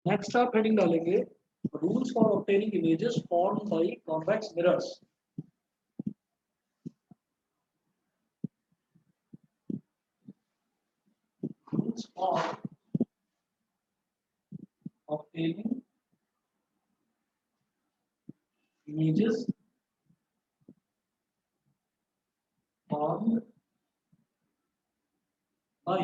Next आप heading डालेंगे rules for obtaining images form by convex mirrors. Rules for obtaining images formed by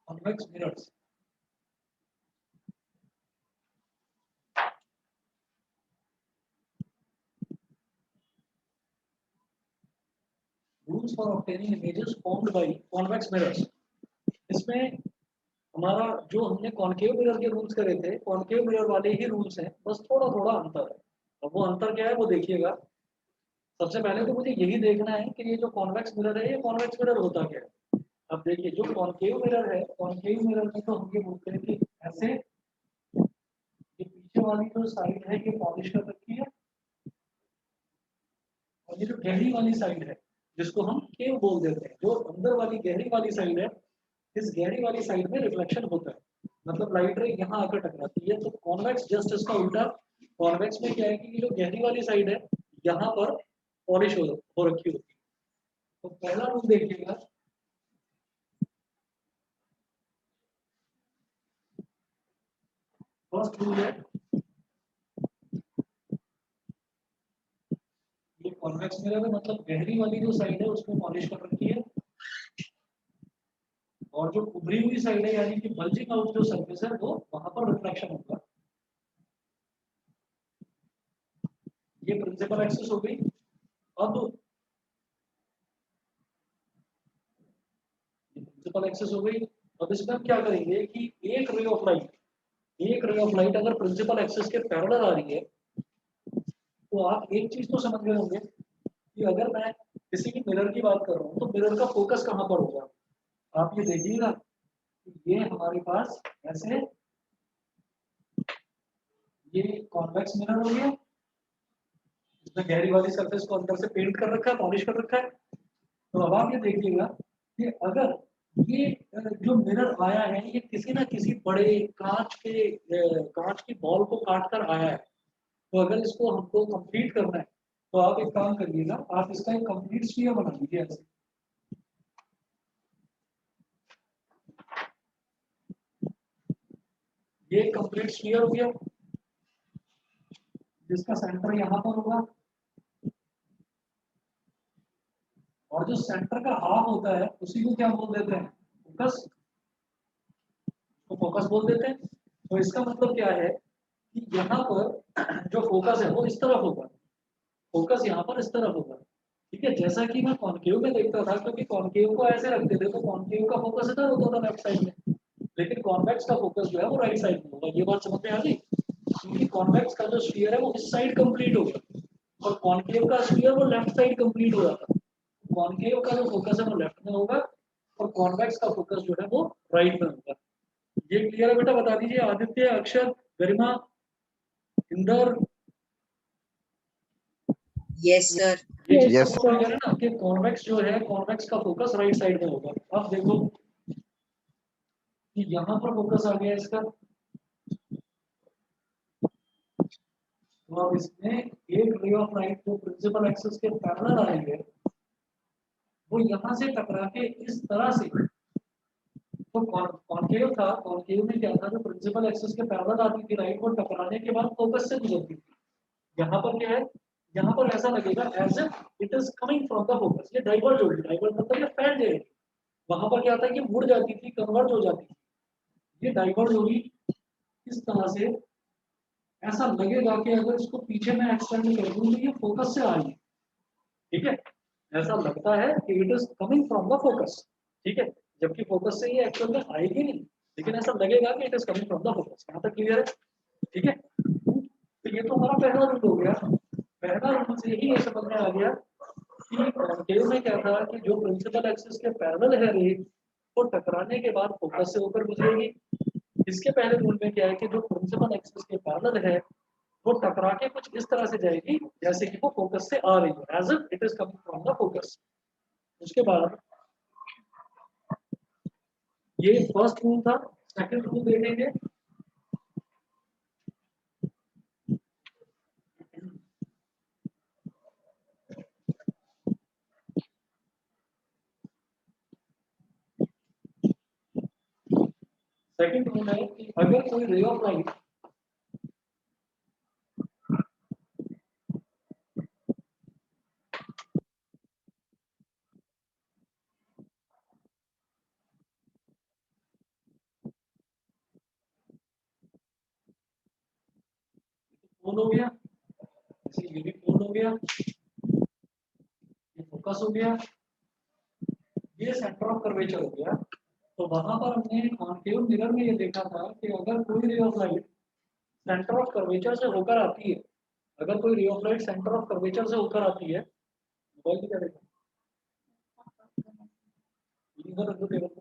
convex mirrors। Rules for obtaining images formed by convex mirrors. इसमें हमारा जो हमने concave mirror के rules करे थे, concave mirror वाले ही रूल्स हैं, बस थोड़ा थोड़ा अंतर है। अब वो अंतर क्या है वो देखिएगा। सबसे पहले तो मुझे यही देखना है कि ये जो कॉन्वेक्स मिरर है, ये कॉन्वेक्स मिरर होता क्या है। अब देखिए जो कॉनकेव मिरर है, कॉनकेव मिरर में तो हम ये बोलते हैं कि ऐसे ये पीछे वाली जो साइड है ये पॉलिश कर रखी है, और ये जो गहरी वाली साइड है जिसको हम केव बोल देते हैं, जो अंदर वाली गहरी वाली साइड है, इस गहरी वाली साइड में रिफ्लेक्शन होता है, मतलब लाइट रे यहाँ आकर टकराती है। तो कॉन्वेक्स जस्ट इसका उल्टा। कॉन्वेक्स में क्या है कि जो गहरी वाली साइड है यहाँ पर पॉलिश हो रखी होती है। तो पहला रूल देखिएगा, फर्स्ट रूल है ये कॉन्वेक्स मिरर है, मतलब गहरी वाली जो साइड है उसमें पॉलिश कर रखी है, और जो उभरी हुई साइड है यानी कि बल्जिंग आउट जो सरफेस है वो वहां पर रिफ्लेक्शन होगा। ये प्रिंसिपल एक्सिस हो गई। अब प्रिंसिपल एक्सिस हो गई। अब इसमें हम क्या करेंगे कि एक रे ऑफ लाइट अगर प्रिंसिपल एक्सिस के पैरेलल आ रही है, तो आप एक चीज तो समझ गए होंगे कि अगर मैं किसी भी मिरर की बात कर रहा हूँ तो मिरर का फोकस कहाँ पर होगा। आप ये देखिएगा कि ये हमारे पास ऐसे ये कॉन्वेक्स मिरर हो गया, इसमें गहरी वाली सरफेस को अंदर से पेंट कर रखा है, पॉलिश कर रखा है। तो अब आप ये देखिएगा कि अगर ये जो मिरर आया है ये किसी ना किसी बड़े कांच की बॉल को काट कर आया है, तो अगर इसको हमको कंप्लीट करना है तो आप एक काम करिएगा, आप इसका एक कंप्लीट स्फीयर बना दीजिए ऐसे। ये कंप्लीट स्फीयर हो गया जिसका सेंटर यहाँ पर होगा, और जो सेंटर का हाफ होता है उसी को क्या बोल देते हैं, फोकस। तो फोकस बोल देते हैं। तो इसका मतलब क्या है कि यहाँ पर जो फोकस है वो इस तरफ होगा, फोकस यहाँ पर इस तरफ होगा। ठीक है, जैसा कि मैं कॉनकेव में देखता था, क्योंकि कॉनकेव को ऐसे रखते थे तो कॉनकेव का फोकस इधर होता था लेफ्ट साइड में, लेकिन कॉन्वेक्स का फोकस जो है वो राइट साइड में होगा। ये बात समझ में आ गई, क्योंकि कॉन्वेक्स का जो स्फीयर है वो इस साइड कंप्लीट होगा, और कॉनकेव का स्फीयर वो लेफ्ट साइड कंप्लीट हो जाता है। कॉनकेव का जो फोकस है वो लेफ्ट में होगा, और कॉन्वेक्स का फोकस जो है वो राइट में होगा। ये क्लियर है बेटा, बता दीजिए आदित्य, अक्षर, गरिमा, इंदर। Yes sir. ये चीज Yes, सबको क्लियर है ना कि कॉन्वेक्स जो है, कॉन्वेक्स का फोकस राइट साइड में होगा। अब देखो कि यहाँ पर फोकस आ गया इसका, तो अब इसमें एक रे ऑफ लाइट जो प्रिंसिपल एक्सिस के पैरेलल आ रही है वो यहाँ से टकरा के इस तरह से, तो कॉनकेव था, कॉनकेव में क्या था, जो प्रिंसिपल एक्सिस के पैरेलल आती थी राइट, वो टकराने के बाद फोकस से गुजरती थी। यहाँ पर क्या है, यहाँ पर ऐसा लगेगा as if it is coming from the focus, ये डाइवर्ज होगी, डाइवर्ज मतलब ये फैल जाएगी। वहां पर क्या था, ये मुड़ जाती थी, कन्वर्ज हो जाती थी, ये डाइवर्ज होगी इस तरह से। ऐसा लगेगा कि अगर इसको पीछे में एक्सटेंड कर दूं तो ये फोकस से आ रही है। ठीक है, ऐसा लगता है कि it is coming from the focus. ठीक है, जबकि फोकस से ये एक्चुअल में आएगी नहीं, लेकिन ऐसा लगेगा कि it is coming from the focus. यहाँ तक क्लियर है? ठीक है, तो ये तो हमारा पहला रूल हो गया। पहला रूल से ही ये समझ में आ गया कि कॉन्केव में क्या था कि जो प्रिंसिपल एक्सिस के पैरेलल है रे, वो टकराने के बाद फोकस से होकर गुजरेगी। इसके पहले रूल में क्या है कि जो प्रिंसिपल एक्सिस के पैरेलल है वो टकरा के कुछ इस तरह से जाएगी जैसे कि वो फोकस से आ रही है, as it is coming from the focus. उसके बाद ये फर्स्ट रूल था। सेकंड रूल देखेंगे। सेकंड रूल है कि अगर कोई रे ऑफ लाइट फोन हो गया, जैसे ये भी फोन हो गया, ये फोकस हो गया, ये सेंटर ऑफ कर्वेचर हो गया। तो वहां पर हमने कॉन्केव मिरर में ये देखा था कि अगर कोई रे of light centre of curvature से होकर आती है, अगर कोई रे of light centre of curvature से होकर आती है, मोबाइल की क्या देखा, इधर रख दो टेबल पे।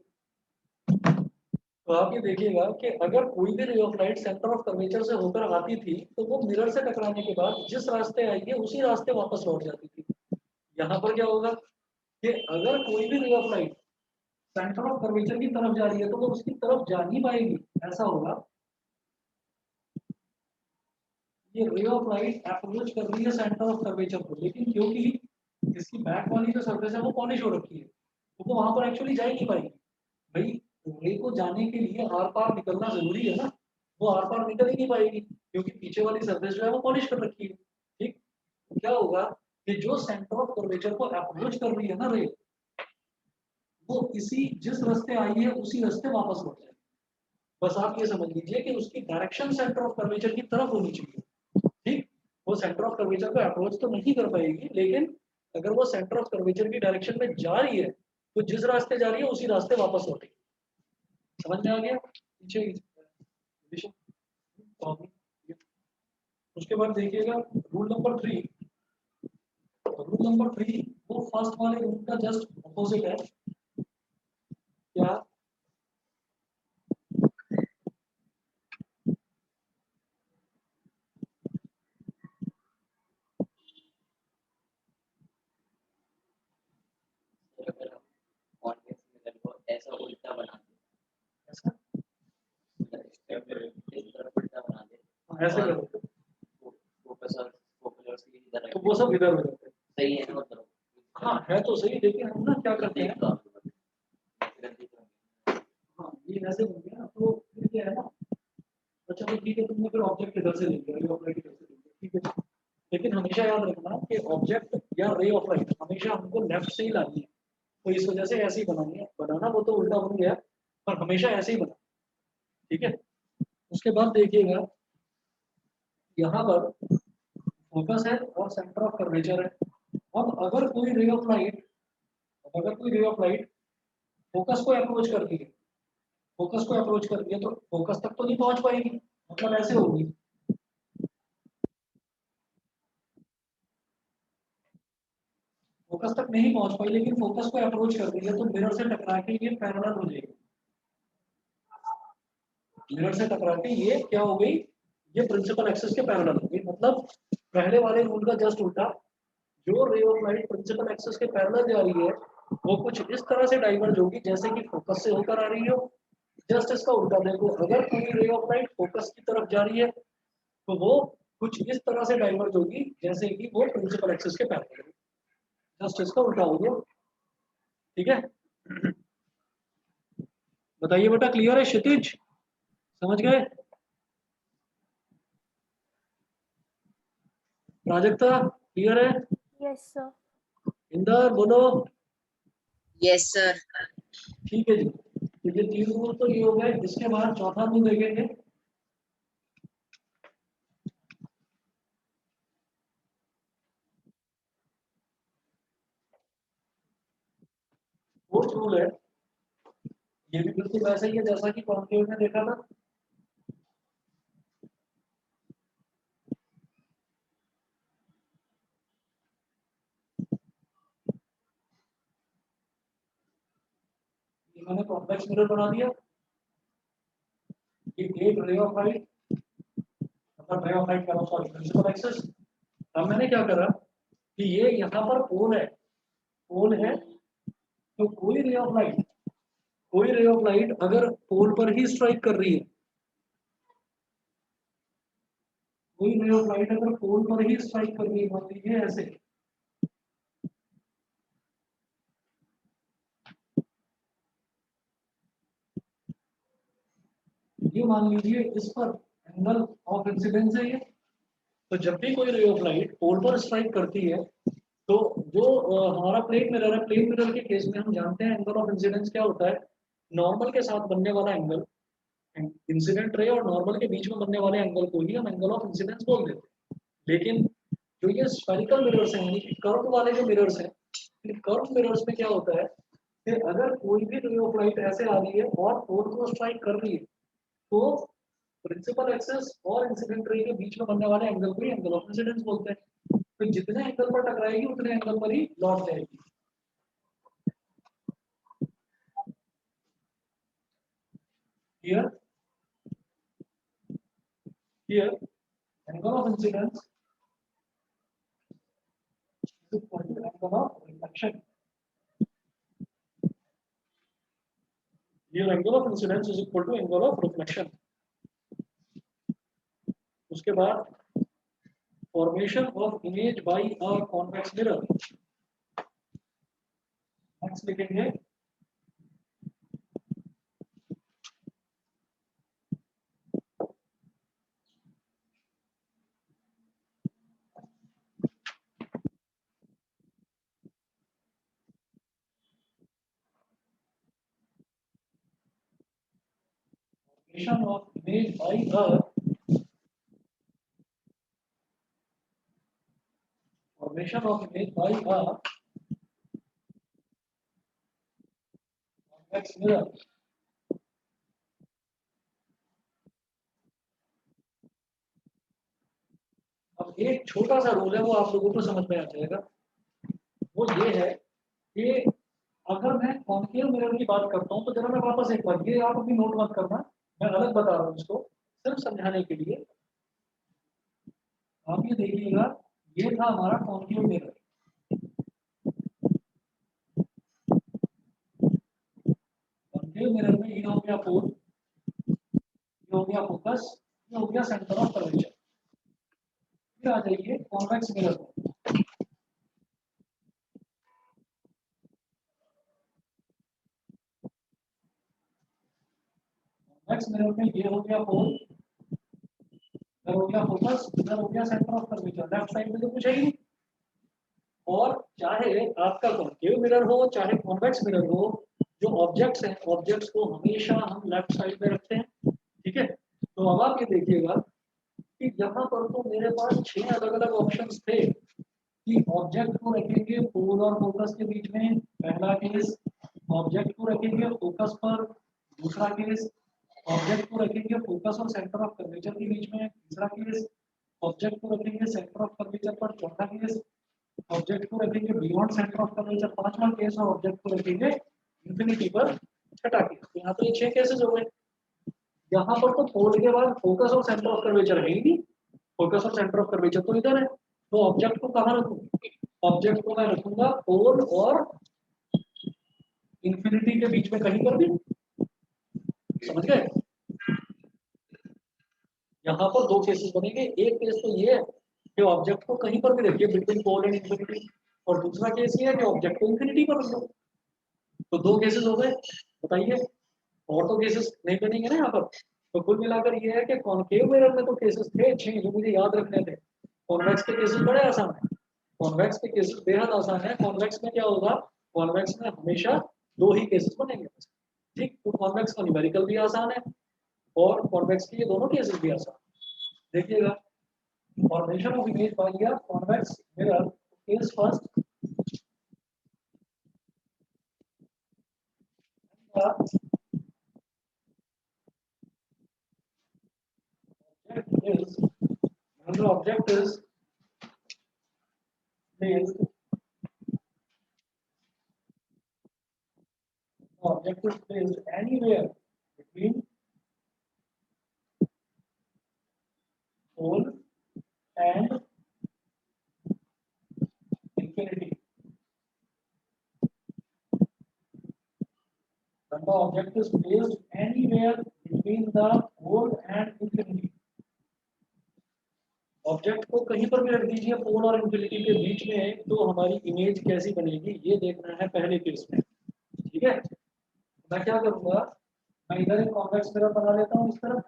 तो आप ये देखिएगा कि अगर कोई भी रे of light centre of curvature से होकर आती थी तो वो मिरर से टकराने के बाद जिस रास्ते आई है उसी रास्ते वापस लौट जाती थी। यहाँ पर क्या होगा कि अगर कोई भी रे of light centre of curvature की तरफ जा रही है तो वो उसकी तरफ जा नहीं पाएगी, ऐसा होगा। ये रे ऑफ लाइट अप्रोच कर रही है सेंटर ऑफ कर्वेचर को, लेकिन क्योंकि इसकी बैक वाली जो सरफेस है वो पॉलिश हो रखी है तो वो वहां पर एक्चुअली जा ही नहीं पाएगी। भाई रे को जाने के लिए आर पार निकलना जरूरी है ना, वो आर पार निकल ही नहीं पाएगी क्योंकि पीछे वाली सरफेस जो है वो पॉलिश कर रखी है। ठीक, तो क्या होगा कि जो सेंटर ऑफ कर्वेचर को अप्रोच कर रही है ना रे, वो इसी जिस रास्ते आई है उसी रास्ते वापस लौट जाएगी। बस आप ये समझ लीजिए कि उसकी डायरेक्शन सेंटर ऑफ कर्वेचर की तरफ होनी चाहिए। ठीक, वो सेंटर ऑफ कर्वेचर को अप्रोच तो नहीं कर पाएगी, लेकिन अगर वो सेंटर ऑफ कर्वेचर की डायरेक्शन में जा रही है तो जिस रास्ते जा रही है उसी रास्ते वापस लौटेगी। समझ में आ गया पीछे विषय? उसके बाद देखिएगा रूल नंबर 3। रूल नंबर 3 वो फर्स्ट वाले रूल का जस्ट अपोजिट है। क्या? ऐसा उल्टा बना दे, ऐसा इस तरफ उल्टा बना दे, ऐसे कर दो फोकस की इधर तो वो सब इधर हो जाते हैं। सही है ना, मतलब हाँ है तो सही, लेकिन हम ना क्या करते हैं, हाँ ये ऐसे बन गया तो फिर क्या है ना, अच्छा तो ठीक है तुमने फिर ऑब्जेक्ट इधर से ले लिया, रे ऑफ लाइट इधर से ले लिया, ठीक है। लेकिन हमेशा याद रखना कि ऑब्जेक्ट या रे ऑफ लाइट हमेशा हमको लेफ्ट से ही लानी है, तो इस वजह से ऐसे ही बनानी है। बनाना वो तो उल्टा बन गया, पर हमेशा ऐसे ही बना, ठीक है। उसके बाद देखिएगा यहाँ पर फोकस है और सेंटर ऑफ कर्वेचर है। अब अगर कोई रे ऑफ लाइट, अगर कोई रे ऑफ लाइट फोकस को अप्रोच करती है, फोकस को अप्रोच करती है तो फोकस तक तो नहीं पहुंच पाएगी, मतलब ऐसे होगी। फोकस तक नहीं पहुंच पाई लेकिन फोकस को अप्रोच कर रही है तो मिरर से टकरा के ये पैरेलल हो जाएगी। मिरर से टकरा के ये क्या हो गई, ये प्रिंसिपल एक्सिस के पैरेलल हो गई। मतलब पहले वाले रूल का जस्ट उल्टा, जो ray of light principal axis के पैरेलल जा रही है वो कुछ इस तरह से डाइवर्ज होगी जैसे कि फोकस से होकर आ रही हो। जस्ट इसका उल्टा देखो, अगर कोई रे ऑफ लाइट फोकस की तरफ जा रही है तो वो कुछ इस तरह से डाइवर्ज होगी जैसे कि वो प्रिंसिपल एक्सिस के पैरेलल है। जस्ट इसका उल्टा हो गया, ठीक है। बताइए बेटा, क्लियर है क्षितिज, समझ गए? प्राजक्ता क्लियर है? Yes sir. इंदर बोलो। Yes sir. ठीक है जी, तो ये 3 रूल तो ये हो गए। इसके बाद चौथा रूल देखेंगे। फोर्थ रूल है, ये भी बिल्कुल वैसा ही है जैसा कि कॉन्क्लेव में देखा था। ये मैंने कॉन्वेक्स मिरर बना दिया। ये एक रे ऑफ लाइट, मतलब रे ऑफ लाइट का सॉरी प्रिंसिपल एक्सिस। अब मैंने क्या करा कि ये यहाँ पर पोल है, पोल है, तो कोई रे ऑफ लाइट, कोई रे ऑफ लाइट अगर पोल पर ही स्ट्राइक कर रही है, कोई रे ऑफ लाइट अगर पोल पर ही स्ट्राइक कर रही है, मान लीजिए ऐसे, ये मान लीजिए इस पर एंगल ऑफ इंसिडेंस है ये। तो जब भी कोई रे ऑफ लाइट पोल पर स्ट्राइक करती है, तो जो हमारा प्लेन मिरर है, प्लेन मिरर के केस में हम जानते हैं एंगल ऑफ इंसिडेंस क्या होता है। नॉर्मल के साथ बनने वाला एंगल, इंसिडेंट रे और नॉर्मल के बीच में बनने वाले एंगल को ही हम एंगल ऑफ इंसिडेंस बोल देते हैं। लेकिन जो ये स्फेरिकल मिरर्स हैं, यानी कि कर्व वाले जो मिरर्स हैं, इन कर्व मिरर्स में क्या होता है कि अगर कोई भी रे ऑफ लाइट ऐसे आ रही है और पोल को स्ट्राइक कर रही है, तो प्रिंसिपल एक्सिस और इंसिडेंट रे के बीच में बनने वाले एंगल को ही एंगल ऑफ इंसिडेंस बोलते हैं। तो जितने एंगल पर टकराएगी उतने एंगल पर ही लौट जाएगी। Here, here, angle of incidence is equal to angle of reflection. Here, angle of incidence is equal to angle of reflection. उसके बाद formation of image by a convex mirror. Next लिखेंगे formation of image by a formation of image by a convex mirror. अब एक छोटा सा rule है, वो आप लोगों को समझ में आ जाएगा। वो ये है कि अगर मैं कॉन्केव मिरर की बात करता हूँ, तो जरा मैं वापस एक बार, ये आप अपनी नोट मत करना, मैं अलग बता रहा हूँ इसको सिर्फ समझाने के लिए। आप ये देखिएगा, ये था हमारा कॉन्केव मिरर, कॉन्केव मिरर में ये हो गया पोल, ये हो गया फोकस, ये हो गया सेंटर ऑफ कर्वेचर। फिर आ जाइए कॉन्वेक्स मिरर में। कॉन्वेक्स मिरर में ये हो गया पोल, इधर हो गया फोकस, इधर हो गया centre of curvature. Left side में तो कुछ है ही नहीं। और चाहे आपका कॉन्केव मिरर हो चाहे कॉन्वेक्स मिरर हो, जो ऑब्जेक्ट्स हैं, ऑब्जेक्ट्स को हमेशा हम लेफ्ट साइड में रखते हैं, ठीक है। तो अब आप ये देखिएगा कि यहाँ पर तो मेरे पास 6 अलग अलग ऑप्शंस थे कि ऑब्जेक्ट को रखेंगे पोल और फोकस के बीच में, पहला केस। ऑब्जेक्ट को रखेंगे फोकस पर, दूसरा केस। ऑब्जेक्ट को रखेंगे फोकस और सेंटर ऑफ कर्वेचर के बीच में, तीसरा केस। ऑब्जेक्ट को रखेंगे सेंटर ऑफ कर्वेचर पर, चौथा केस। ऑब्जेक्ट को रखेंगे बियॉन्ड सेंटर ऑफ कर्वेचर, पांचवा केस। और ऑब्जेक्ट को रखेंगे इंफिनिटी पर, छठा केस। तो यहाँ तो ये 6 केसेस हो गए। यहाँ पर तो पोल के बाद फोकस और सेंटर ऑफ कर्वेचर है ही नहीं, फोकस और सेंटर ऑफ कर्वेचर तो इधर है। तो ऑब्जेक्ट को कहाँ रखूंगा? ऑब्जेक्ट को मैं रखूंगा पोल और इंफिनिटी के बीच में, कहीं पर भी। समझ गए? यहाँ पर 2 केसेस बनेंगे। एक केस तो ये है कि ऑब्जेक्ट को कहीं पर भी रखिए बिटवीन पोल एंड इंफिनिटी, और दूसरा केस ये है कि ऑब्जेक्ट को इंफिनिटी पर रख दो। तो 2 केसेस हो गए। बताइए, और तो केसेस नहीं बनेंगे ना यहाँ पर। तो कुल मिलाकर ये है कि कॉन्केव मिरर में तो केसेस थे 6 जो मुझे याद रखने थे। कॉन्वेक्स के केसेस बड़े आसान है, कॉन्वेक्स के केसेस बेहद आसान है। कॉन्वेक्स में क्या होगा, कॉन्वेक्स में हमेशा 2 ही केसेस बनेंगे, ठीक। तो कॉन्वेक्स का न्यूमेरिकल भी आसान है और कॉन्वेक्स के ये दोनों केसेस भी आसान। देखिएगा, formation of image by a convex mirror is first is when the object is placed object is placed anywhere between pole and infinity. When the object is placed anywhere between the pole and infinity. Object को कहीं पर भी रख दीजिए पोल और infinity के बीच में, तो हमारी इमेज कैसी बनेगी ये देखना है पहले केस में। ठीक है, मैं क्या करूंगा, मैं इधर एक कॉन्वेक्स मिरर बना लेता हूं इस तरफ,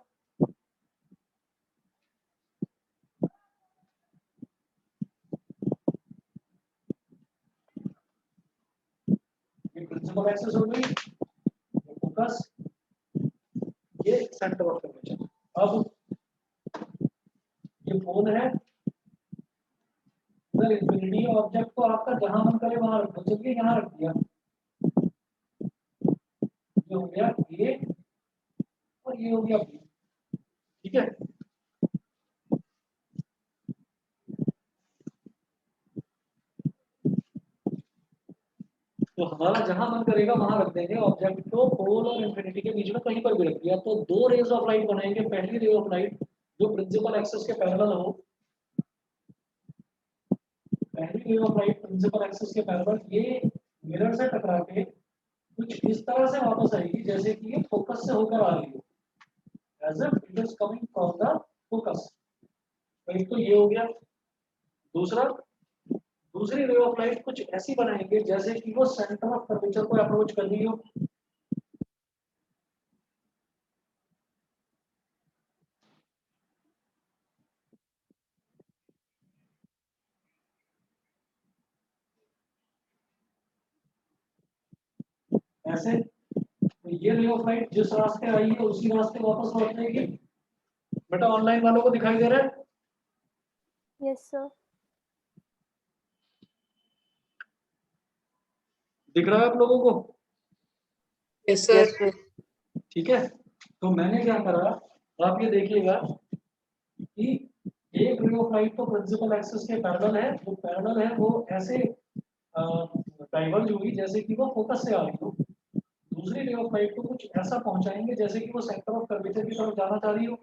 ये प्रिंसिपल एक्सिस हो गई, ये फोकस, ये सेंटर ऑफ कर्वेचर। अब ये पोल है, इधर इंफिनिटी ऑब्जेक्ट को आपका जहां मन करे वहां रख दो। चलिए यहाँ रख दिया, ये हो गया ए और ये हो गया बी। ठीक है, तो हमारा जहां मन करेगा वहां रख देंगे ऑब्जेक्ट को, पोल और इंफिनिटी के बीच में कहीं पर भी रख दिया, तो दो रेज ऑफ लाइट बनाएंगे। पहली रे ऑफ लाइट जो प्रिंसिपल एक्सिस के पैरेलल हो, पहली ray of light principal axis के पैरेलल ये मिरर से टकरा के कुछ इस तरह से वापस आएगी जैसे कि ये फोकस से होकर आ रही हो, as if it is coming from the focus. एक तो ये हो गया। दूसरा, दूसरी रे ऑफ लाइट कुछ ऐसी बनाएंगे जैसे कि वो सेंटर ऑफ कर्वेचर को अप्रोच कर रही हो। ऐसे तो ये रे ऑफ लाइट जिस रास्ते आई है उसी रास्ते वापस लौट जाएगी। बेटा ऑनलाइन वालों को दिखाई दे रहा है? Yes sir. दिख रहा है आप लोगों को? Yes, sir. ठीक है, तो मैंने क्या करा, आप ये देखिएगा कि एक रे ऑफ लाइट तो प्रिंसिपल एक्सिस के पैरेलल है, जो पैरेलल है वो ऐसे डाइवर्ज हुई जैसे कि वो फोकस से आ रही हो। दूसरी रे ऑफ लाइट को कुछ ऐसा पहुंचाएंगे जैसे कि वो सेंटर ऑफ कर्वेचर की तरफ जाना चाह रही हो,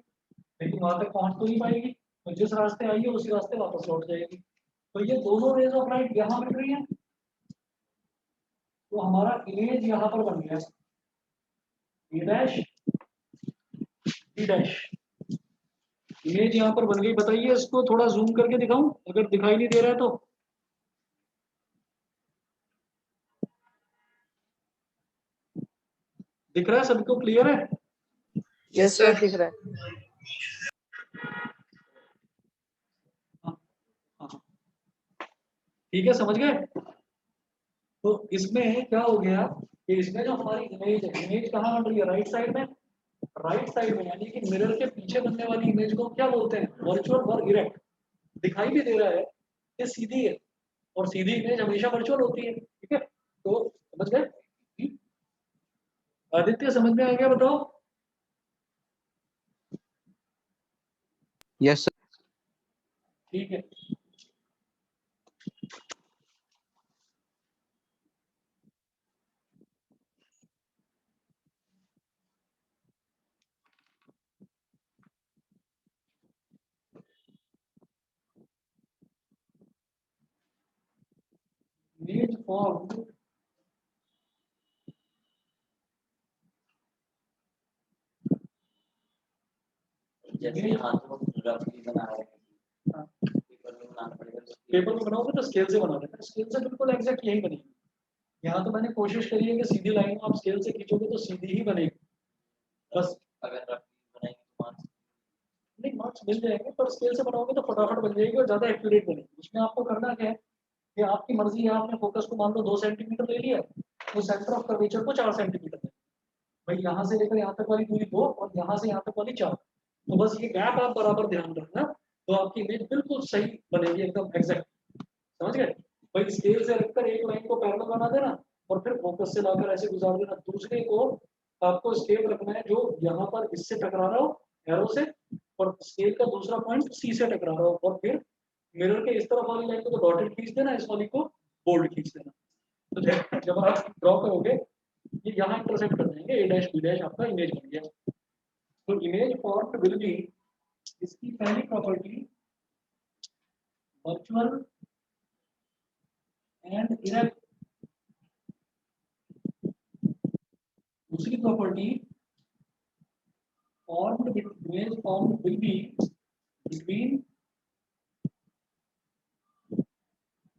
लेकिन वहां तक पहुंच तो नहीं पाएगी, तो जिस रास्ते आई है उसी रास्ते वापस लौट जाएगी। तो ये दोनों रेज ऑफ लाइट यहाँ मिल रही है, तो हमारा इमेज यहाँ पर बन गया ए डैश बी डैश। इमेज यहाँ पर बन गई। बताइए इसको थोड़ा जूम करके दिखाऊं अगर दिखाई नहीं दे रहा है तो? दिख रहा है सबको? क्लियर है? Yes, sir. दिख रहा है। ठीक है, समझ गए? तो इसमें क्या हो गया कि इसमें जो हमारी इमेज है, इमेज कहाँ बन रही है? राइट साइड में। राइट साइड में यानी कि मिरर के पीछे बनने वाली इमेज को क्या बोलते हैं? वर्चुअल और इरेक्ट। दिखाई भी दे रहा है कि सीधी है, और सीधी इमेज हमेशा वर्चुअल होती है। ठीक है, तो समझ गए? आदित्य समझ में आ गया? बताओ। Yes sir. ठीक है, इमेज फॉर्म जैसे यहाँ तो रफली बना रहे हैं, हाँ। पेपर में बनाना पड़ेगा। पेपर में बनाओगे तो स्केल से बना देना, स्केल से बिल्कुल एग्जैक्ट यही बनेगी। यहाँ तो मैंने कोशिश करी है कि सीधी लाइन आप स्केल से खींचोगे तो सीधी ही बनेगी। बस अगर रफली बनाएंगे तो मार्क्स नहीं, मार्क्स मिल जाएंगे, पर स्केल से बनाओगे तो फटाफट बन जाएगी और ज्यादा एक्यूरेट बनेगी। उसमें आपको करना क्या है कि आपकी मर्जी है, आपने फोकस को मान लो 2 सेंटीमीटर ले लिया, तो सेंटर ऑफ कर्वेचर को 4 सेंटीमीटर है। भाई यहाँ से लेकर यहाँ तक वाली दूरी 2 और यहाँ से यहाँ तक वाली 4, तो बस ये गैप आप बराबर ध्यान रखना, तो आपकी इमेज बिल्कुल सही बनेगी, एकदम एग्जैक्ट। समझ गए? भाई स्केल से रखकर एक लाइन को पैरेलल बना देना और फिर फोकस से लाकर ऐसे गुजार देना। दूसरे को आपको स्केल रखना है जो यहाँ पर इससे टकरा रहा हो एरो से, और स्केल का दूसरा पॉइंट सी से टकरा रहा हो, और फिर मिरर के इस तरफ वाली लाइन को तो डॉटेड खींच देना, इस वाली को बोल्ड खींच देना। तो जब आप ड्रॉ करोगे ये यहाँ इंटरसेक्ट कर देंगे, ए डैश बी डैश आपका इमेज बन गया। तो इमेज फॉर्म्ड विल बी, इसकी पहली प्रॉपर्टी वर्चुअल एंड इरेक्ट, दूसरी property formed image formed will be between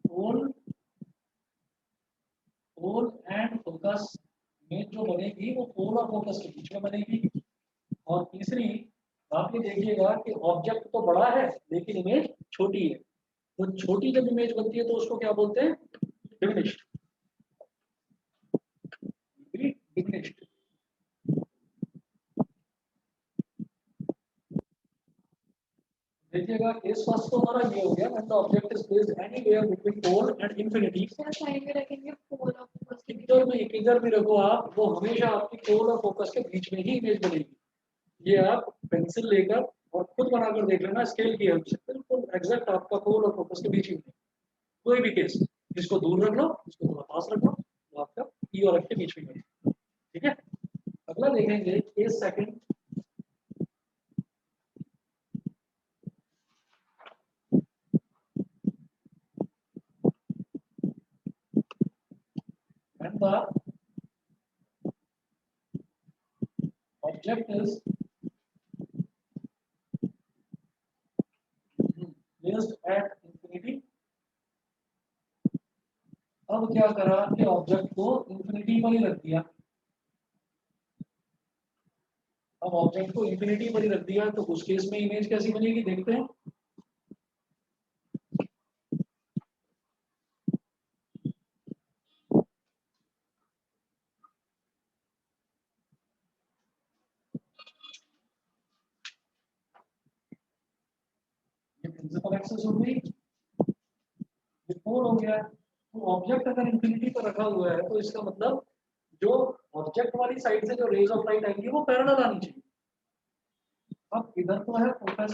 pole and focus, image जो बनेगी वो पोल और फोकस के बीच में बनेगी। और तीसरी आप ये देखिएगा कि ऑब्जेक्ट तो बड़ा है लेकिन इमेज छोटी है, तो छोटी जब इमेज बनती है तो उसको क्या बोलते हैं, डिमिनिश्ड, डिमिनिश्ड। देखिएगा केस फर्स्ट तो हमारा ये हो गया, when the object is placed anywhere between pole and infinity. Sir side में रखेंगे पोल और फोकस के किधर भी रखो आप, वो हमेशा आपकी पोल और फोकस के बीच में ही इमेज बनेगी। ये आप पेंसिल लेकर और खुद बनाकर देख लेना स्केल की हेल्प से, बिल्कुल एग्जैक्ट आपका पोल और फोकस के बीच ही बनेगी। कोई भी केस, इसको दूर रख लो, इसको थोड़ा पास रख लो, तो आपका ई और एफ के बीच में बनेगी। ठीक है, अगला देखेंगे case second. When the object is placed at infinity, अब क्या करा कि ऑब्जेक्ट को इंफिनिटी पर ही रख दिया। अब ऑब्जेक्ट को इंफिनिटी पर ही रख दिया तो उस केस में इमेज कैसी बनेगी देखते हैं। ये प्रिंसिपल एक्सेस हो गई, ये पोल हो गया। तो ऑब्जेक्ट अगर इंफिनिटी पर रखा हुआ है तो इसका मतलब जो ऑब्जेक्ट वाली साइड से जो रेज ऑफ लाइट आएंगी वो पैरेलल आनी चाहिए। अब इधर तो है फोकस,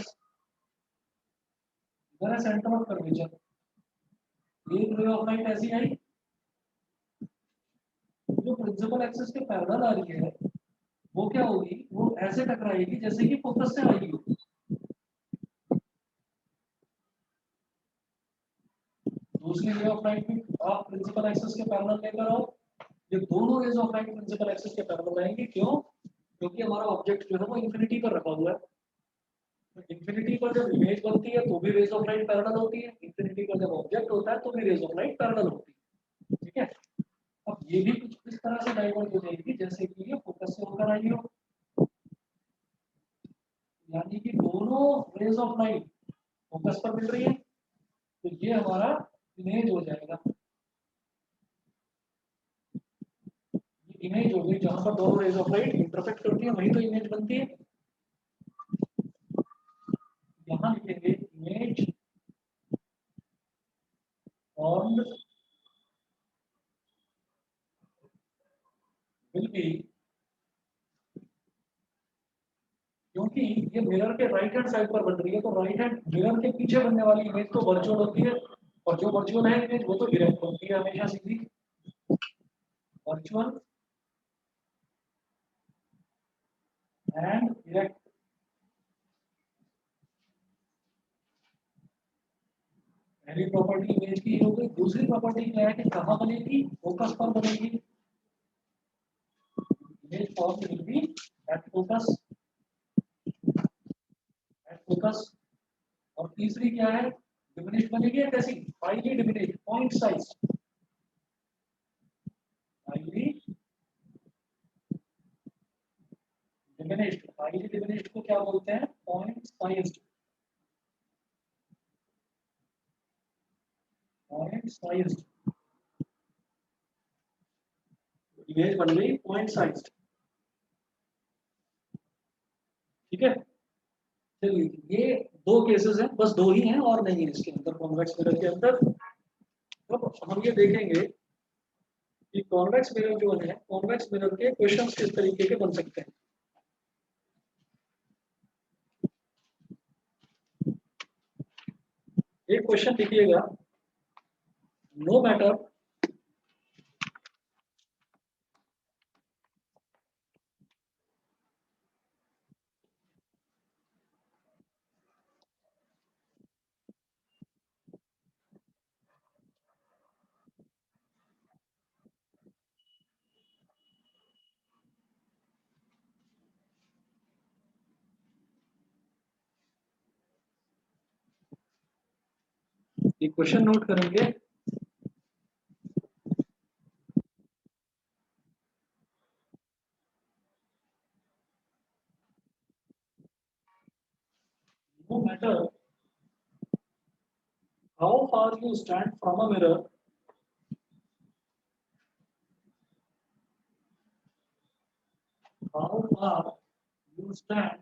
इधर है सेंटर ऑफ कर्वेचर, एक रे ऑफ लाइट ऐसी आई जो प्रिंसिपल एक्सिस के पैरेलल आ रही है, वो क्या होगी, वो ऐसे टकराएगी जैसे कि फोकस से आई हो। दूसरी रे ऑफ लाइट भी आप प्रिंसिपल एक्सिस के पैरेलल लेकर आओ, ये दोनों rays of light principal axis के पैरेलल आएंगी। क्यों? क्योंकि हमारा ऑब्जेक्ट जो है वो इंफिनिटी पर रखा हुआ है। तो इंफिनिटी पर जब इमेज बनती है तो भी रेज ऑफ लाइट पैरेलल होती है, इंफिनिटी पर जब ऑब्जेक्ट होता है तो भी रेज ऑफ लाइट पैरेलल होती है। ठीक है, अब ये भी कुछ इस तरह से डाइवर्ट हो जाएगी जैसे कि ये फोकस से होकर आई हो, यानी कि दोनों रेज ऑफ लाइट फोकस पर मिल रही है, तो ये हमारा इमेज हो जाएगा। ये इमेज हो गई, जहां पर दोनों रेज ऑफ लाइट इंटरसेक्ट करती है वही तो इमेज बनती है। यहां लिखेंगे इमेज फॉर्म्ड विल बी, क्योंकि ये मिरर के राइट हैंड साइड पर बन रही है तो राइट हैंड मिरर के पीछे बनने वाली इमेज तो वर्चुअल होती है, और जो वर्चुअल है इमेज वो तो डायरेक्ट होती है हमेशा सीधी। वर्चुअल एंड डायरेक्ट, पहली प्रॉपर्टी इमेज की हो गई। दूसरी प्रॉपर्टी क्या है कि कहां बनेगी, फोकस पर बनेगी। Image form will be at focus, at focus. और तीसरी क्या है, डिमिनिश बनेगी या कैसी, highly diminish, point size, highly diminished. Highly diminished को क्या बोलते हैं, point sized, point sized. Image बन गई पॉइंट साइज्ड। ठीक है, चलिए ये दो केसेस हैं, बस दो ही हैं और नहीं है इसके अंदर, कॉन्वेक्स मिरर के अंदर। अब हम ये देखेंगे कि कॉन्वेक्स मिरर जो है, कॉन्वेक्स मिरर के क्वेश्चंस किस तरीके के बन सकते हैं। एक क्वेश्चन लिखिएगा, नो मैटर एक क्वेश्चन नोट करेंगे। No matter how far you stand from a mirror, how far you stand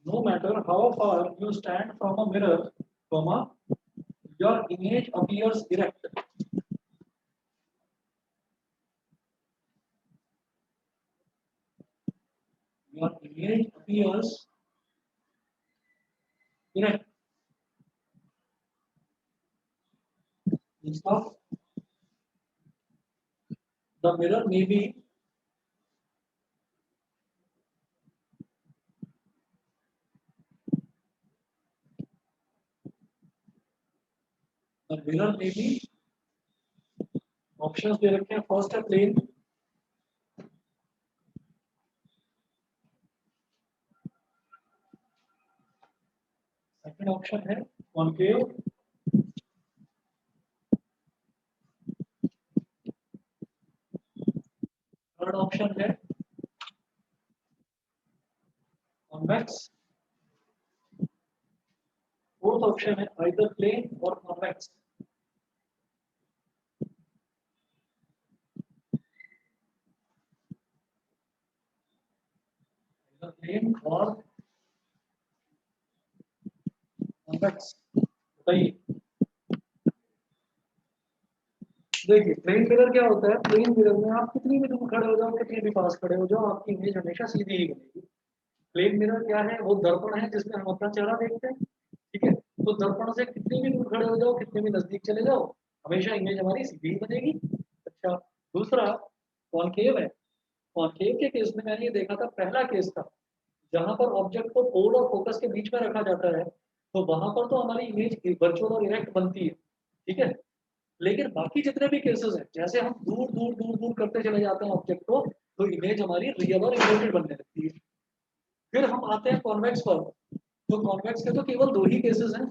no matter how far you stand from a mirror, comma, your image appears erect. Your image appears erect. Instead, the mirror may be options दे रखे हैं। First है plane, second option है concave, third option है convex, fourth option है either plane और convex. Plane और convex, बताइए। देखिए प्लेन मिरर क्या होता है, प्लेन मिरर में आप कितनी भी दूर खड़े हो जाओ, कितनी भी पास खड़े हो जाओ, आपकी इमेज हमेशा सीधी ही बनेगी। प्लेन मिरर क्या है, वो दर्पण है जिसमें हम अपना चेहरा देखते हैं, ठीक है। तो दर्पण से कितनी भी दूर खड़े हो जाओ, कितने भी नजदीक चले जाओ, हमेशा इमेज हमारी सीधी ही बनेगी। अच्छा, दूसरा कॉन्केव है। कॉन्केव के केस में मैंने ये देखा था, पहला केस था जहां पर ऑब्जेक्ट को पोल और फोकस के बीच में रखा जाता है, तो वहां पर तो हमारी इमेज वर्चुअल और इरेक्ट बनती है, ठीक है। लेकिन बाकी जितने भी केसेस हैं, जैसे हम दूर दूर दूर दूर करते चले जाते हैं ऑब्जेक्ट को, तो इमेज हमारी रियल और इन्वर्टेड बनने लगती है। फिर हम आते हैं कॉन्वेक्स पर। तो कॉन्वेक्स के तो केवल दो ही केसेस हैं।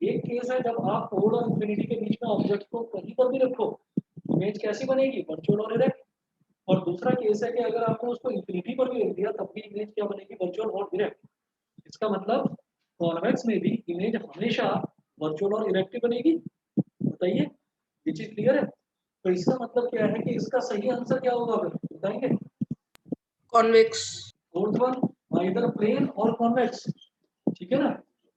एक केस है जब आप पोल और इंफिनिटी के बीच में ऑब्जेक्ट को कहीं पर भी रखो, इमेज कैसी बनेगी, वर्चुअल और इरेक्ट। और दूसरा केस है कि अगर आपने उसको इंफिनिटी पर भी रख दिया, तब भी इमेज क्या बनेगी, वर्चुअल और इरेक्ट। इसका मतलब कॉन्वेक्स में भी इमेज हमेशा वर्चुअल और इरेक्ट बनेगी। बताइए, ये चीज क्लियर है। तो इसका मतलब क्या है कि इसका सही आंसर क्या होगा, फिर बताएंगे। Convex. Fourth one either plane और कॉन्वेक्स, ठीक है ना,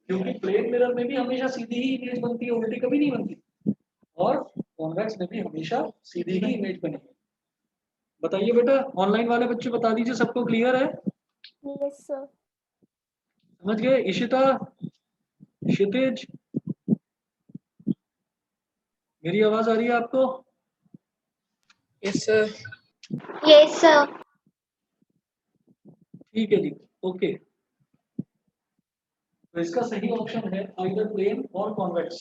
क्योंकि प्लेन मिरर में भी हमेशा सीधी ही इमेज बनती है, उल्टी कभी नहीं बनती, और कॉन्वेक्स में भी हमेशा सीधी ही इमेज बनेगी। बताइए बेटा, ऑनलाइन वाले बच्चे बता दीजिए, सबको क्लियर है? Yes, sir. समझ गए? इशिता, क्षितिज, मेरी आवाज आ रही है आपको? Yes sir. Yes, sir. ठीक है जी, ओके। तो इसका सही ऑप्शन है आइदर प्लेन और कॉन्वेक्स।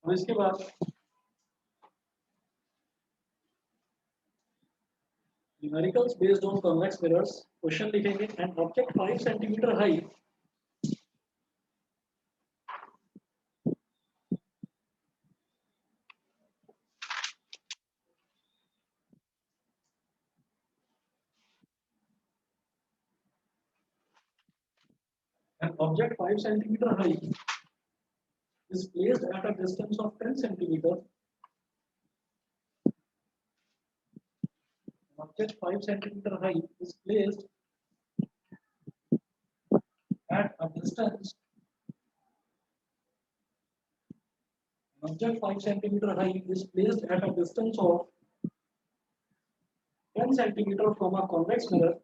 और इसके बाद numericals based on convex mirrors, question लिखेंगे। And object 5 centimetre high an object 5 centimeter high is placed at a distance of 10 centimeter. An object 5 centimeter high is placed at a distance. An object 5 centimeter high is placed at a distance of 10 centimeter from a convex mirror.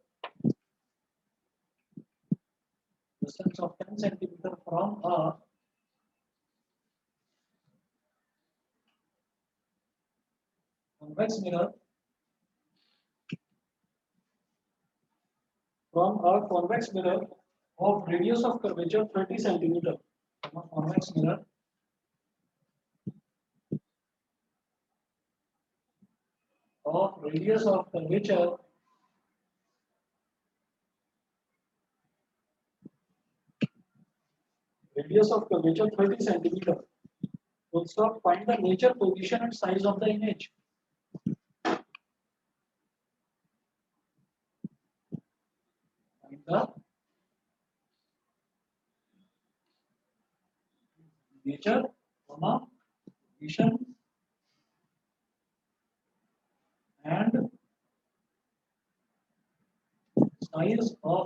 Distance of 10 centimeter from a convex mirror, of radius of curvature 30 centimeter. convex mirror of radius of curvature radius of curvature 30 centimeter. Full stop. Find the nature, position and size of the image. Find the nature, position and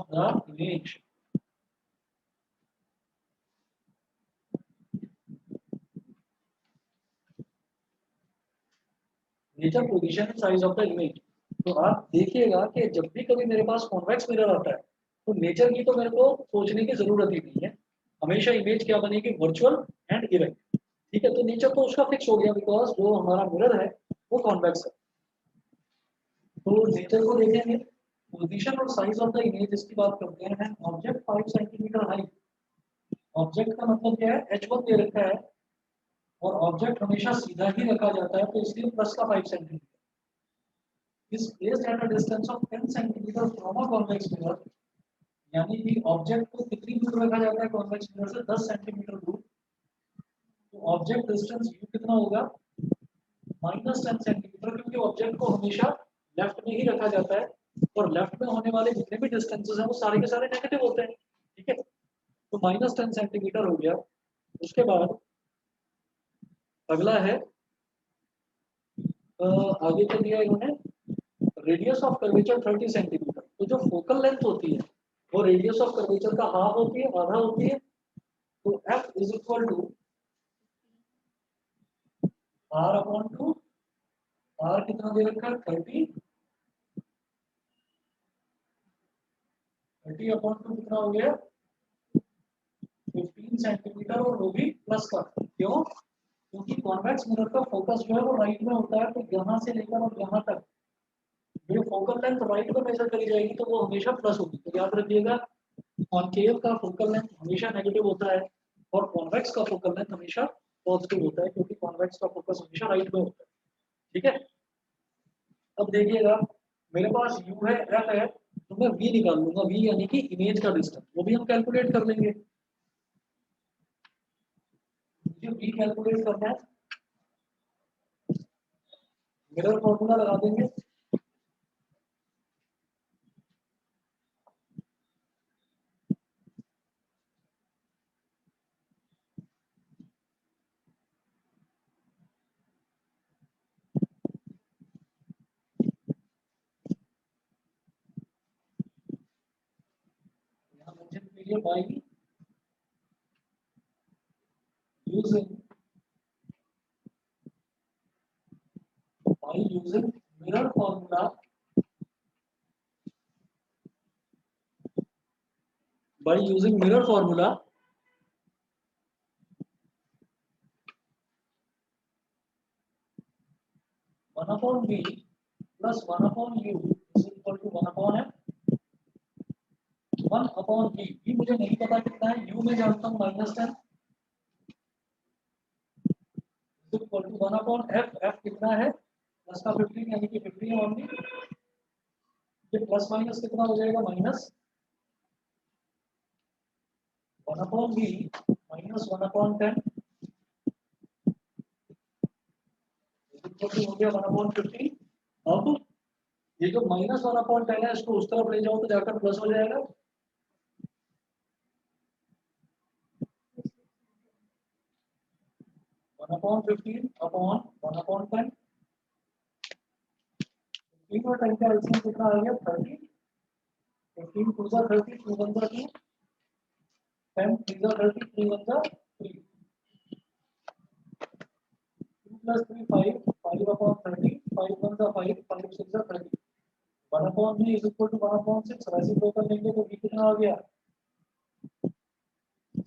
size of the image. Nature, position and size of the image. तो आप देखिएगा कि जब भी कभी मेरे पास convex mirror आता है तो नेचर की तो मेरे को सोचने की जरूरत ही नहीं है, हमेशा इमेज क्या बनेगी, वर्चुअल एंड इरेक्ट। ठीक है, तो नेचर तो उसका फिक्स हो गया बिकॉज जो हमारा मिरर है वो कॉन्वेक्स है। तो नेचर को देखेंगे, पोजीशन और साइज ऑफ द इमेज इसकी बात करते हैं। ऑब्जेक्ट 5 सेंटीमीटर हाइट, ऑब्जेक्ट का मतलब क्या है, h1 दे रखा है और ऑब्जेक्ट हमेशा सीधा ही रखा जाता है तो इसलिए प्लस का 5 centimetre is placed at a distance of 10 centimetre from a convex mirror, यानी कि ऑब्जेक्ट को कितनी दूर रखा जाता है कॉन्वेक्स मिरर से, 10 सेंटीमीटर दूर। तो ऑब्जेक्ट डिस्टेंस u कितना होगा, -10 सेंटीमीटर, क्योंकि ऑब्जेक्ट को हमेशा लेफ्ट में ही रखा जाता है और लेफ्ट में होने वाले जितने भी डिस्टेंसेस हैं वो सारे के सारे नेगेटिव होते हैं। ठीक है, तो -10 सेंटीमीटर हो गया। उसके बाद अगला है आगे क्या दिया इन्होंने, रेडियस ऑफ कर्वेचर 30 सेंटीमीटर। तो जो फोकल लेंथ होती है वो रेडियस ऑफ कर्वेचर का हाफ होती है, आधा होती है। तो f is equal to r upon 2, r कितना दे रखा है 30 अपॉन 2 कितना हो गया 15 सेंटीमीटर, और वो भी प्लस का। क्यों, क्योंकि कॉन्वेक्स मिरर का फोकस जो है वो राइट में होता है, तो यहाँ से लेकर और यहाँ तक जो फोकल लेंथ राइट में मेजर करी जाएगी तो वो हमेशा प्लस होगी। तो याद रखिएगा कॉनकेव का फोकल लेंथ हमेशा नेगेटिव होता है और कॉन्वेक्स का फोकल लेंथ हमेशा पॉजिटिव होता है, क्योंकि कॉन्वेक्स का फोकस हमेशा राइट में होता है। ठीक है, अब देखिएगा मेरे पास u है, f है, तो मैं v निकाल लूंगा, v यानी कि इमेज का डिस्टेंस, वो भी हम कैलकुलेट कर लेंगे। मुझे v कैलकुलेट करना है, मिरर फॉर्मूला लगा देंगे। यहाँ मेंशन कीजिए by using mirror formula, by using mirror formula one upon v plus 1 upon u is equal to 1 upon f, 1 upon v, v मुझे नहीं पता कितना है, u में जानता हूँ -10 is equal to 1 upon f, f कितना है प्लस का 15 यानी कि 15 ओनली, ये प्लस माइनस कितना हो जाएगा minus 1 upon v minus 1 upon 10 हो गया 1 upon 15। अब ये जो -1 upon 10 है इसको उस तरफ ले जाओ तो जाकर प्लस हो जाएगा, upon 15 upon 1 upon 10, 15 और 10 का एलसीएम कितना आ गया 30, 15 2 जा 30, 2 1 जा 2, 10 3 जा 30, 3 1 जा 3, 2 plus 3 5, 5 upon 30, 5 1 जा 5, 5 6 जा 30, 1 upon v is equal to 1 upon 6, reciprocal लेंगे तो v कितना आ गया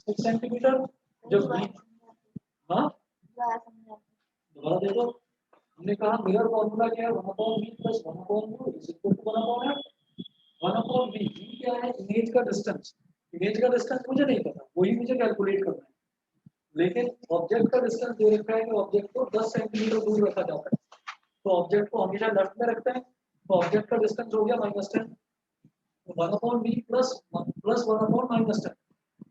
6 सेंटीमीटर। जब v हाँ दोबारा देखो, हमने कहा मिरर फॉर्मूला क्या है 1 upon v plus 1 upon u is equal to 1 upon f, 1 upon v, v क्या है इमेज का डिस्टेंस, इमेज का डिस्टेंस मुझे नहीं पता, वही मुझे कैलकुलेट करना है। लेकिन ऑब्जेक्ट का डिस्टेंस दे रखा है कि ऑब्जेक्ट को 10 सेंटीमीटर दूर रखा जाता है, तो ऑब्जेक्ट को हमेशा लेफ्ट में रखते हैं, तो ऑब्जेक्ट का डिस्टेंस हो गया -10, तो 1/v प्लस 1/-10,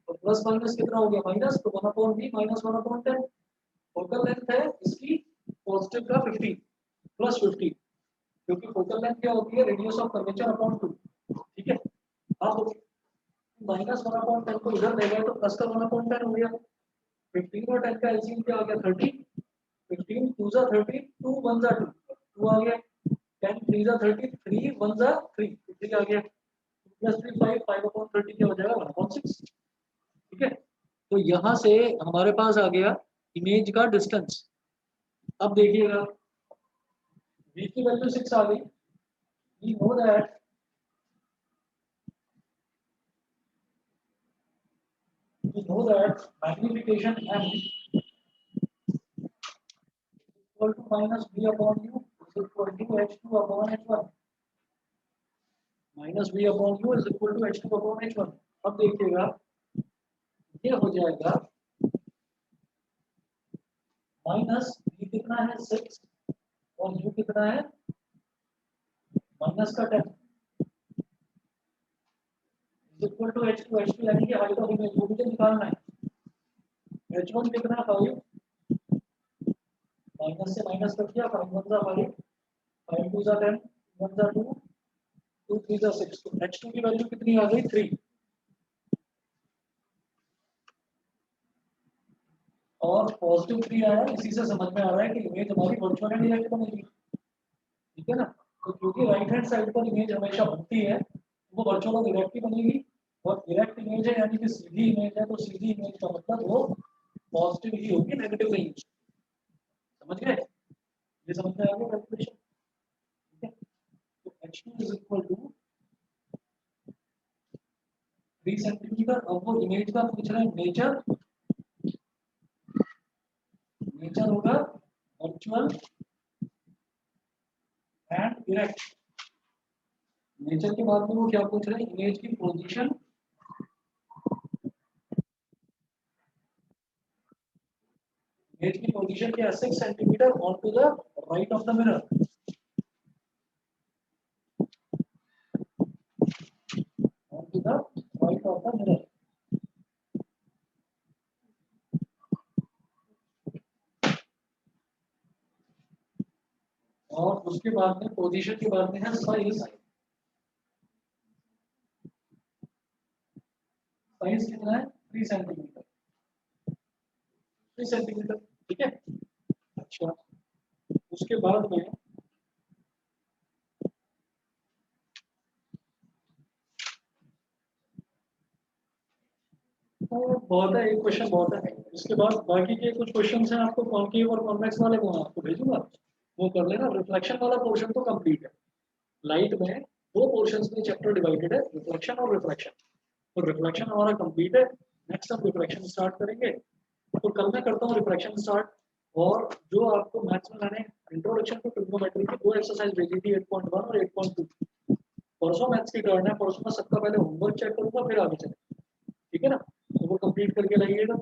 तो प्लस माइनस कितना हो गया माइनस, तो 1/v माइनस 1/10। फोकल लेंथ है इसकी पॉजिटिव का 50 प्लस 50, क्योंकि फोकल लेंथ क्या होती है, रेडियस ऑफ कर्वेचर अपॉन 2। ठीक है, अब -1/10 को इधर ले गए तो प्लस का 1/10 हो गया। 15 और 10 का एलसीएम क्या आ गया 30, 15 2 जा 30, 2 1 जा 2, 2 आ गया, 10 3 जा 30, 3 1 जा 3, 3 आ गया, प्लस 3 5, 5/30 क्या हो जाएगा 1/6। ठीक है, तो यहाँ से हमारे पास आ गया इमेज का डिस्टेंस। अब देखिएगा v की वैल्यू 6 आ गई, we know that magnification m equal to minus v upon u is equal to h2 upon h1, minus v upon u is equal to h2 upon h1। अब देखिएगा ये हो जाएगा माइनस v कितना है 6 और u कितना है माइनस का 10 is equal to h2 यानी कि हाइट ऑफ इमेज वो मुझे निकालना है। h1 कितना 5, माइनस से माइनस कर दिया, 5 1 जा 5, 5 2 जा 10, 1 जा 2, 2 3 जा 6, तो h2 की वैल्यू कितनी आ गई 3। और पॉजिटिव 3 आया, इसी से समझ में आ रहा है कि इमेज हमारी वर्चुअल एंड डायरेक्ट बनेगी। ठीक है ना, तो क्योंकि राइट हैंड साइड पर इमेज हमेशा बनती है, वो वर्चुअल और डायरेक्ट ही बनेगी, और डायरेक्ट इमेज है यानी कि सीधी इमेज है, तो सीधी इमेज का मतलब वो पॉजिटिव ही होगी, नेगेटिव नहीं। समझ गए, ये समझ में आ गया कैलकुलेशन। ठीक है, तो h2 is equal to 3 centimetre. अब वो इमेज का पूछ रहे हैं नेचर, नेचर होगा वर्चुअल एंड डायरेक्ट। नेचर के बाद में वो क्या पूछ रहे हैं, इमेज की पोजीशन, इमेज की पोजीशन क्या है 6 centimetre on to the right of the mirror. On to the right of the mirror. और उसके बाद में पोजीशन के बाद में है साइज। साइज कितना है 3 सेंटीमीटर, 3 सेंटीमीटर। ठीक है, अच्छा उसके बाद में तो बहुत है, एक क्वेश्चन बहुत है। इसके बाद बाकी के कुछ क्वेश्चन हैं आपको कॉन्केव और कॉन्वेक्स वाले, वो आपको भेजूंगा, वो कर लेना। रिफ्लेक्शन वाला पोर्शन तो कंप्लीट है। लाइट में दो पोर्शंस में चैप्टर डिवाइडेड है, रिफ्लेक्शन और रिफ्रैक्शन। तो रिफ्लेक्शन हमारा कंप्लीट है, नेक्स्ट हम रिफ्रैक्शन स्टार्ट करेंगे। तो कल मैं करता हूँ रिफ्रैक्शन स्टार्ट। और जो आपको मैथ्स में मैंने इंट्रोडक्शन टू ट्रिग्नोमेट्री की 2 एक्सरसाइज भेजी थी 8.1 और 8.2, परसों मैथ्स की टर्न है, परसों मैं सबका पहले होमवर्क चेक करूंगा फिर आगे चलेंगे। ठीक है ना, तो वो कंप्लीट करके लाइएगा।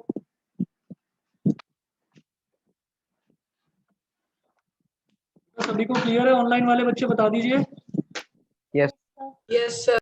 सभी को क्लियर है? ऑनलाइन वाले बच्चे बता दीजिए। Yes, sir. Yes, sir.